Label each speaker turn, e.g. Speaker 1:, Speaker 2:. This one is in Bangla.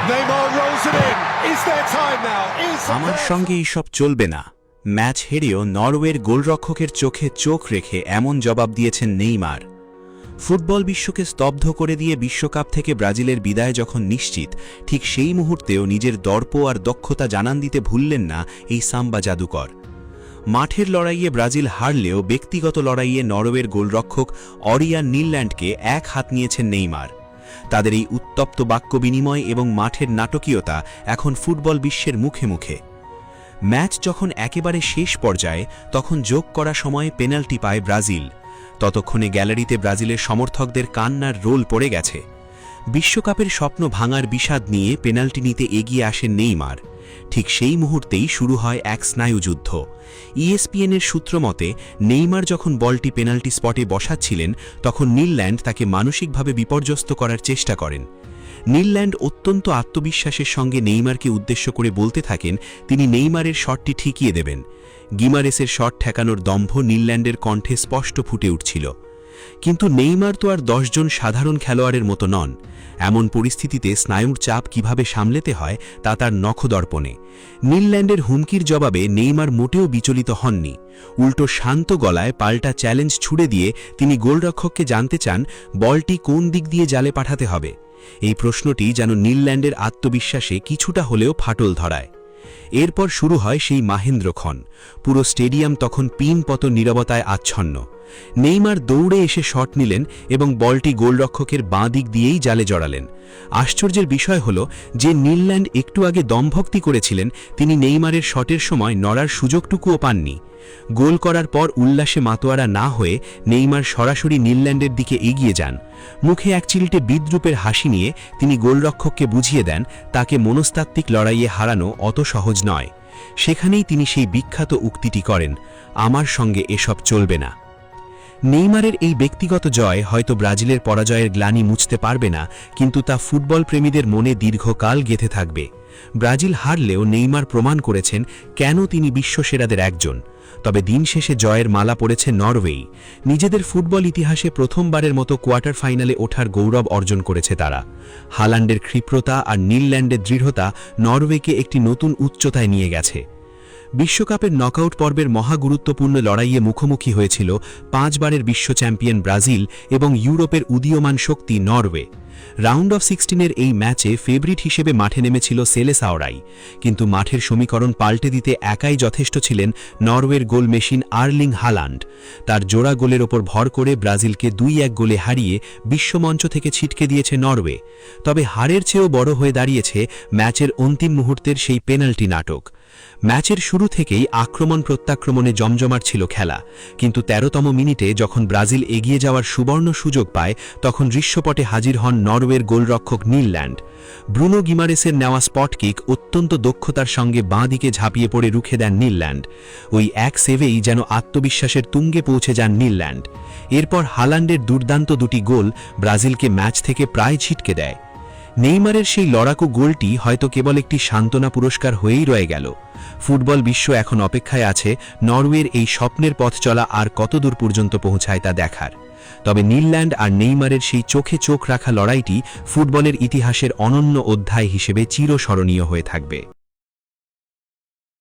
Speaker 1: Neymar rolls it in. Is there time now?
Speaker 2: আমার সঙ্গে এইসব চলবে না। ম্যাচ হেরেও নরওয়ের গোলরক্ষকের চোখে চোখ রেখে এমন জবাব দিয়েছেন নেইমার। ফুটবল বিশ্বকে স্তব্ধ করে দিয়ে বিশ্বকাপ থেকে ব্রাজিলের বিদায় যখন নিশ্চিত, ঠিক সেই মুহূর্তেও নিজের দর্প আর দক্ষতা জানান দিতে ভুললেন না এই সাম্বা জাদুকর। মাঠের লড়াইয়ে ব্রাজিল হারলেও ব্যক্তিগত লড়াইয়ে নরওয়ের গোলরক্ষক অরিয়ান নিলল্যান্ডকে এক হাত নিয়েছেন নেইমার। তাদের এই উত্তপ্ত বাক্য বিনিময় এবং মাঠের নাটকীয়তা এখন ফুটবল বিশ্বের মুখে মুখে। ম্যাচ যখন একেবারে শেষ পর্যায়ে, তখন যোগ করা সময়ে পেনাল্টি পায় ব্রাজিল। ততক্ষণে গ্যালারিতে ব্রাজিলের সমর্থকদের কান্নার রোল পড়ে গেছে। বিশ্বকাপের স্বপ্ন ভাঙার বিষাদ নিয়ে পেনাল্টি নিতে এগিয়ে আসেন নেইমার। ঠিক সেই মুহূর্তেই শুরু হয় এক স্নায়ুযুদ্ধ। ইএসপিএনের সূত্র মতে, নেইমার যখন বলটি পেনাল্টি স্পটে বসাচ্ছিলেন, তখন নিলল্যান্ড তাকে মানসিকভাবে বিপর্যস্ত করার চেষ্টা করেন। নিলল্যান্ড অত্যন্ত আত্মবিশ্বাসের সঙ্গে নেইমারকে উদ্দেশ্য করে বলতে থাকেন তিনি নেইমারের শটটি ঠেকিয়ে দেবেন। গিমারেসের শট ঠেকানোর দম্ভ নিলল্যান্ডের কণ্ঠে স্পষ্ট ফুটে উঠছিল। কিন্তু নেইমার তো আর 10 জন সাধারণ খেলোয়াড়ের মতো নন। এমন পরিস্থিতিতে স্নায়ুর চাপ কিভাবে সামলেতে হয় তা তার নখদর্পণে। নিলল্যান্ডের হুমকির জবাবে নেইমার মোটেও বিচলিত হননি। উল্টো শান্ত গলায় পাল্টা চ্যালেঞ্জ ছুড়ে দিয়ে তিনি গোলরক্ষককে জানতে চান বলটি কোন দিক দিয়ে জালে পাঠাতে হবে। এই প্রশ্নটি যেন নিলল্যান্ডের আত্মবিশ্বাসে কিছুটা হলেও ফাটল ধরায়। এরপর শুরু হয় সেই মাহেন্দ্রক্ষণ। পুরো স্টেডিয়াম তখন পিনপতন নীরবতায় আচ্ছন্ন। নেইমার দৌড়ে এসে শট নিলেন এবং বলটি গোলরক্ষকের বাঁ দিক দিয়েই জালে জড়ালেন। আশ্চর্যের বিষয় হল যে নিলল্যান্ড একটু আগে দমভক্তি করেছিলেন, তিনি নেইমারের শটের সময় নড়ার সুযোগটুকুও পাননি। গোল করার পর উল্লাসে মাতোয়ারা না হয়ে নেইমার সরাসরি নিলল্যান্ডের দিকে এগিয়ে যান। মুখে এক চিলটে বিদ্রূপের হাসি নিয়ে তিনি গোলরক্ষককে বুঝিয়ে দেন তাকে মনস্তাত্ত্বিক লড়াইয়ে হারানো অত সহজ নয়। সেখানেই তিনি সেই বিখ্যাত উক্তিটি করেন, আমার সঙ্গে এসব চলবে না। নেইমারের এই ব্যক্তিগত জয় হয়তো ব্রাজিলের পরাজয়ের গ্লানি মুছতে পারবে না, কিন্তু তা ফুটবল প্রেমীদের মনে দীর্ঘকাল গেঁথে থাকবে। ব্রাজিল হারলেও নেইমার প্রমাণ করেছেন কেন তিনি বিশ্বসেরাদের একজন। তবে দিন শেষে জয়ের মালা পড়েছে নরওয়েই। নিজেদের ফুটবল ইতিহাসে প্রথমবারের মতো কোয়ার্টার ফাইনালে ওঠার গৌরব অর্জন করেছে তারা। হালান্ডের ক্ষিপ্রতা আর নিলল্যান্ডের দৃঢ়তা নরওয়েকে একটি নতুন উচ্চতায় নিয়ে গেছে। বিশ্বকাপের নকআউট পর্বের মহাগুরুত্বপূর্ণ লড়াইয়ে মুখোমুখি হয়েছিল 5 বারের বিশ্ব চ্যাম্পিয়ন ব্রাজিল এবং ইউরোপের উদীয়মান শক্তি নরওয়ে। রাউন্ড অফ 16-এর এই ম্যাচে ফেভারিট হিসেবে মাঠে নেমেছিল সেলেসাওরাই, কিন্তু মাঠের সমীকরণ পাল্টে দিতে একাই যথেষ্ট ছিলেন নরওয়ের গোল মেশিন আর্লিং হালান্ড। তার জোড়া গোলের ওপর ভর করে ব্রাজিলকে 2-1 গোলে হারিয়ে বিশ্বমঞ্চ থেকে ছিটকে দিয়েছে নরওয়ে। তবে হারের চেয়েও বড় হয়ে দাঁড়িয়েছে ম্যাচের অন্তিম মুহূর্তের সেই পেনাল্টি নাটক। ম্যাচের শুরু থেকেই আক্রমণ প্রত্যাক্রমণে জমজমাট ছিল খেলা, কিন্তু 13তম মিনিটে যখন ব্রাজিল এগিয়ে যাওয়ার সুবর্ণ সুযোগ পায়, তখন দৃশ্যপটে হাজির হন নরওয়ের গোলরক্ষক নিলল্যান্ড। ব্রুনো গিমারেসের নেওয়া স্পট কিক অত্যন্ত দক্ষতার সঙ্গে বাঁ দিকে ঝাঁপিয়ে পড়ে রুখে দেন নিলল্যান্ড। ওই এক সেভেই যেন আত্মবিশ্বাসের তুঙ্গে পৌঁছে যান নিলল্যান্ড। এরপর হালান্ডের দুর্দান্ত দুটি গোল ব্রাজিলকে ম্যাচ থেকে প্রায় ছিটকে দেয়। নেইমারের সেই লড়াকু গোলটি হয়তো কেবল একটি সান্ত্বনা পুরস্কার হয়েই রয়ে গেল। ফুটবল বিশ্ব এখন অপেক্ষায় আছে নরওয়ের এই স্বপ্নের পথ চলা আর কতদূর পর্যন্ত পৌঁছায় তা দেখার। তবে নিলল্যান্ড আর নেইমারের সেই চোখে চোখ রাখা লড়াইটি ফুটবলের ইতিহাসের অনন্য অধ্যায় হিসেবে চিরস্মরণীয় হয়ে থাকবে।